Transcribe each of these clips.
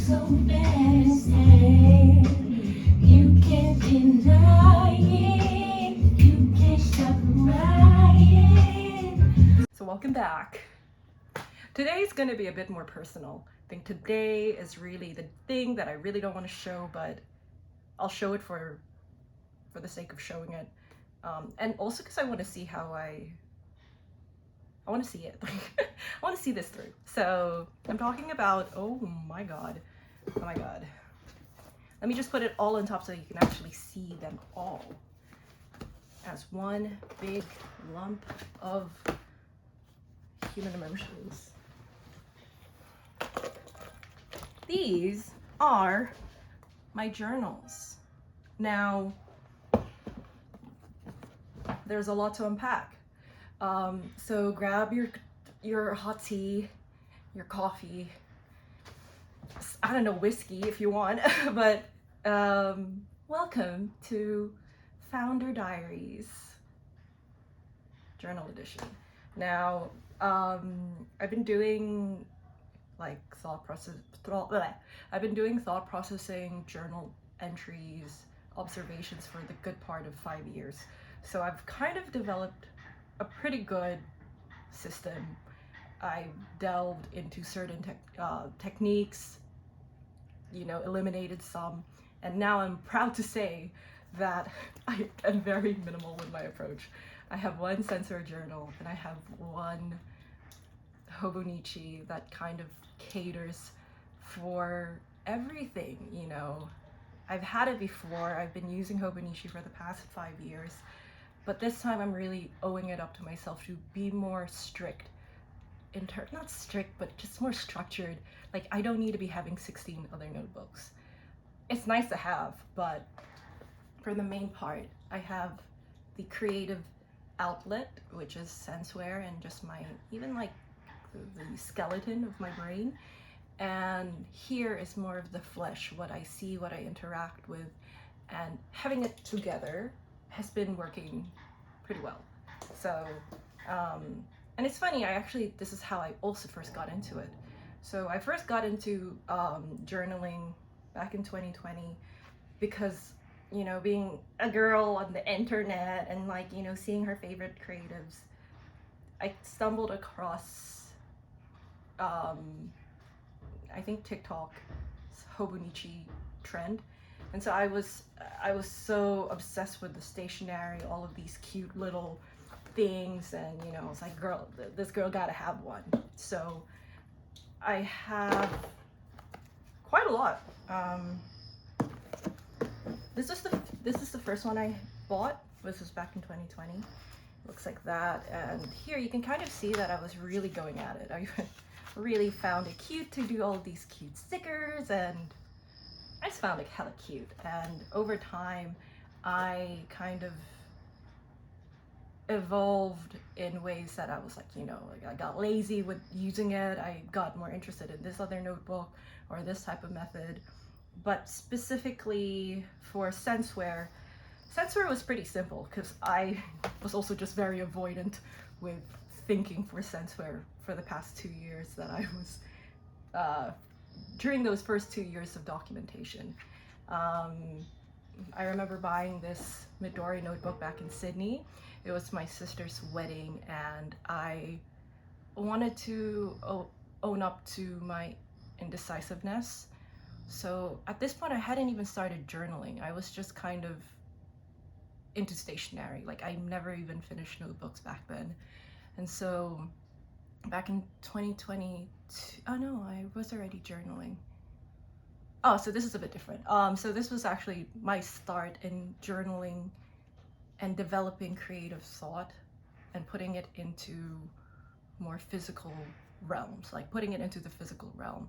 so fast, and you can't deny it. You can't stop crying. So welcome back. Today's gonna be a bit more personal. I think today is really the thing that I really don't want to show, but I'll show it for the sake of showing it, and also because I want to see how I want to see it. I want to see this through. So I'm talking about, oh my god, let me just put it all on top so you can actually see them all as one big lump of human emotions. These are my journals. Now, there's a lot to unpack. So grab your hot tea, your coffee, I don't know, whiskey if you want, but welcome to Founder Diaries Journal Edition. Now, I've been doing like thought processing, journal entries, observations for the good part of 5 years. So I've kind of developed a pretty good system. I delved into certain techniques, eliminated some, and now I'm proud to say that I am very minimal with my approach. I have one sensory journal and I have one Hobonichi that kind of caters for everything, I've had it before. I've been using Hobonichi for the past 5 years, but this time I'm really owing it up to myself to be more strict, not strict, but just more structured. Like, I don't need to be having 16 other notebooks. It's nice to have, but for the main part, I have the creative outlet, which is Senseware, and just even like the skeleton of my brain. And here is more of the flesh, what I see, what I interact with, and having it together has been working pretty well. So, and it's funny, this is how I also first got into it. So I first got into journaling back in 2020 because, being a girl on the internet and seeing her favorite creatives, I stumbled across I think TikTok's Hobonichi trend. And so I was so obsessed with the stationery, all of these cute little things, and I was like, girl, this girl gotta have one. So I have quite a lot. This is the first one I bought. This was back in 2020. Looks like that, and here you can kind of see that I was really going at it. I really found it cute to do all these cute stickers, and I just found it hella cute. And over time, I kind of evolved in ways that I was like, I got lazy with using it. I got more interested in this other notebook or this type of method. But specifically for Senseware was pretty simple because I was also just very avoidant with thinking for Senseware for the past 2 years that I was during those first 2 years of documentation. I remember buying this Midori notebook back in Sydney. It was my sister's wedding, and I wanted to own up to my indecisiveness. So at this point, I hadn't even started journaling. I was just kind of into stationery. Like, I never even finished notebooks back then. And so back in 2022, oh no, I was already journaling. Oh, so this is a bit different. So this was actually my start in journaling and developing creative thought and putting it into more physical realms, like putting it into the physical realm.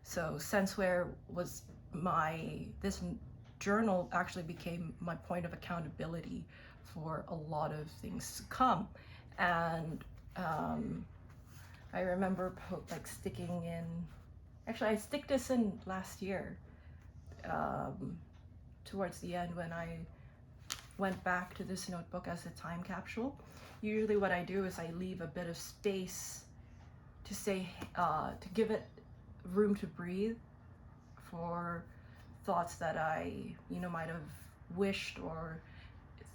So Senseware was this journal actually became my point of accountability for a lot of things to come. And I remember sticking in, actually I stick this in last year, towards the end when I went back to this notebook as a time capsule. Usually what I do is I leave a bit of space to give it room to breathe for thoughts that I, might have wished, or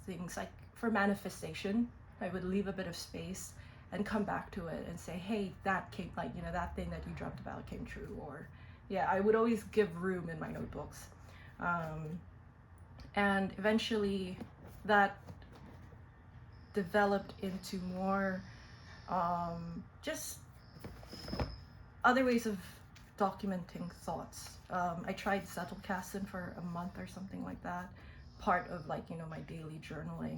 things like for manifestation. I would leave a bit of space and come back to it and say, hey, that came, like, that thing that you dreamt about came true. Or yeah, I would always give room in my notebooks. And eventually that developed into more just other ways of documenting thoughts. I tried Zettelkasten for a month or something like that, part of like, my daily journaling.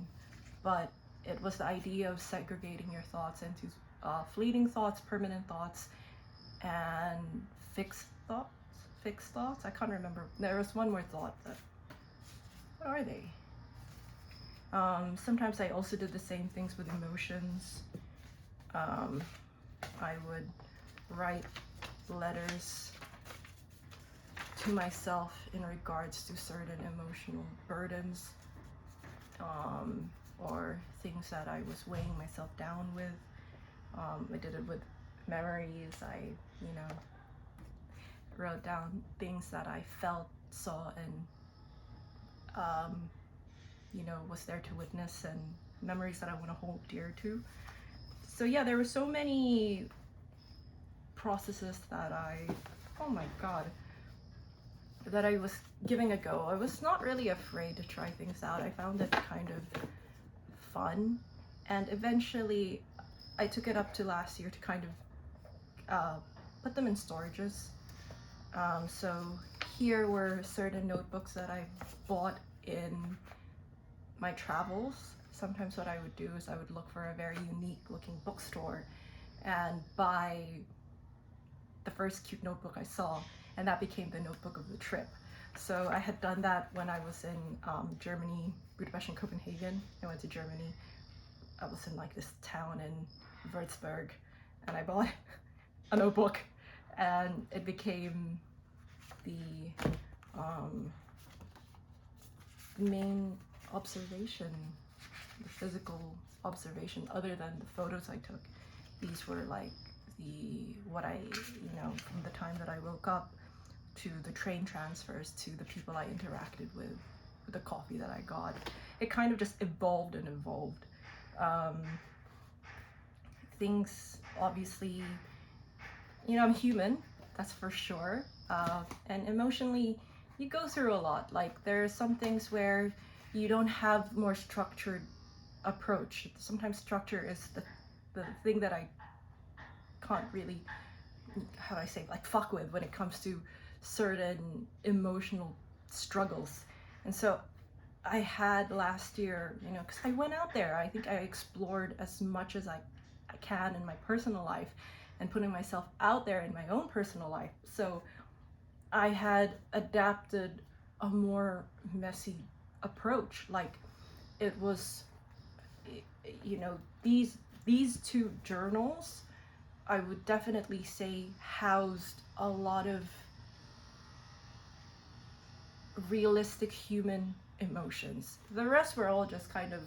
But it was the idea of segregating your thoughts into fleeting thoughts, permanent thoughts, and fixed thoughts. I can't remember. There was one more thought, but what are they? Sometimes I also did the same things with emotions. I would write letters to myself in regards to certain emotional burdens, or things that I was weighing myself down with. I did it with memories. I, wrote down things that I felt, saw, and was there to witness, and memories that I want to hold dear to. So yeah, there were so many processes that that I was giving a go. I was not really afraid to try things out. I found it kind of fun, and eventually I took it up to last year to kind of put them in storages. So here were certain notebooks that I bought in my travels. Sometimes what I would do is I would look for a very unique looking bookstore and buy the first cute notebook I saw, and that became the notebook of the trip. So I had done that when I was in Germany, Budapest and Copenhagen. I went to Germany. I was in like this town in Würzburg, and I bought a notebook, and it became the main observation, the physical observation, other than the photos I took. These were like what I, from the time that I woke up to the train transfers to the people I interacted with the coffee that I got. It kind of just evolved and evolved. Things, obviously, I'm human, that's for sure. And emotionally, you go through a lot. Like, there are some things where you don't have more structured approach. Sometimes structure is the thing that I can't really, how do I say, like, fuck with when it comes to certain emotional struggles. And so I had last year, because I went out there, I think I explored as much as I can in my personal life, and putting myself out there in my own personal life. So I had adapted a more messy approach. Like, it was, these two journals, I would definitely say, housed a lot of realistic human emotions. The rest were all just kind of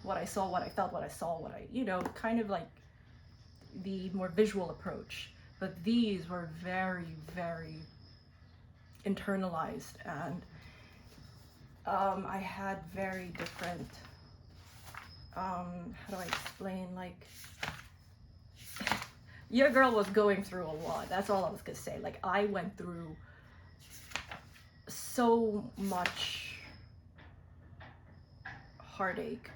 what I saw, what I felt, what I saw, what I, kind of like the more visual approach. But these were very, very internalized, and I had very different, how do I explain, like, your girl was going through a lot. That's all I was gonna say. Like, I went through so much heartache,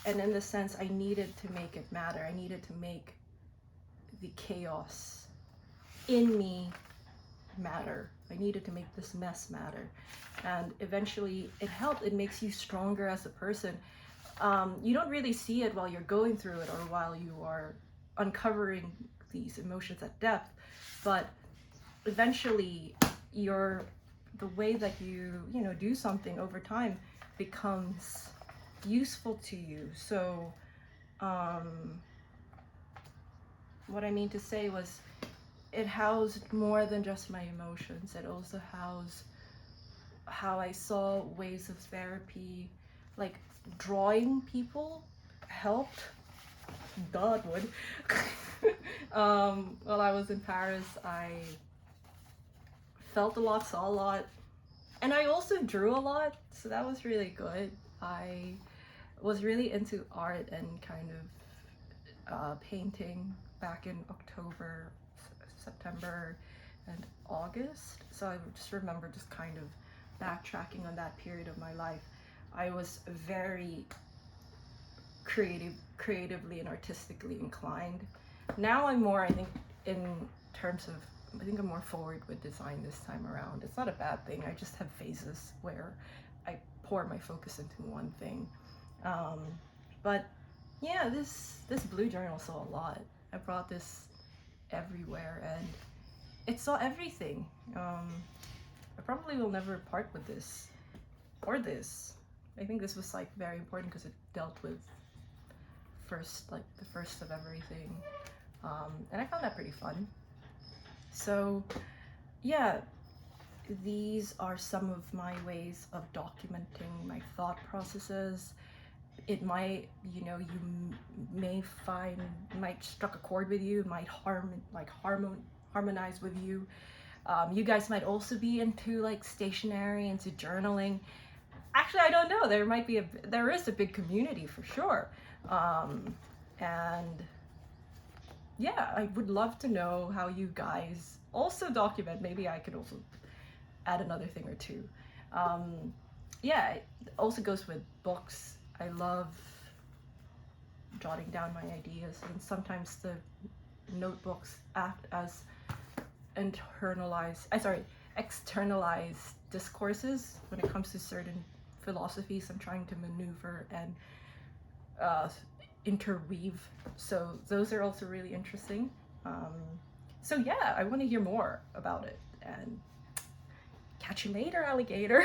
and in the sense, I needed to make it matter. I needed to make the chaos in me matter. I needed to make this mess matter, and eventually it helped. It makes you stronger as a person. You don't really see it while you're going through it, or while you are uncovering these emotions at depth, but eventually the way that you do something over time becomes useful to you. So what I mean to say was, it housed more than just my emotions. It also housed how I saw ways of therapy. Like, drawing people helped. God would. While I was in Paris, I felt a lot, saw a lot, and I also drew a lot, so that was really good. I was really into art and kind of painting back in October, September, and August. So I just remember just kind of backtracking on that period of my life. I was very creatively and artistically inclined. Now I'm more, I think, in terms of, I think I'm more forward with design this time around. It's not a bad thing. I just have phases where I pour my focus into one thing. But yeah, this blue journal saw a lot. I brought this everywhere, and it saw everything. I probably will never part with this or this. I think this was like very important because it dealt with the first of everything, and I found that pretty fun. So yeah, these are some of my ways of documenting my thought processes. It might, you know, may find, might struck a chord with you, might harmonize with you. You guys might also be into like stationery, into journaling. Actually, I don't know. There is a big community for sure. And yeah, I would love to know how you guys also document. Maybe I could also add another thing or two. Yeah, it also goes with books. I love jotting down my ideas, and sometimes the notebooks act as externalized discourses when it comes to certain philosophies I'm trying to maneuver and interweave. So those are also really interesting. So yeah, I want to hear more about it, and catch you later, alligator.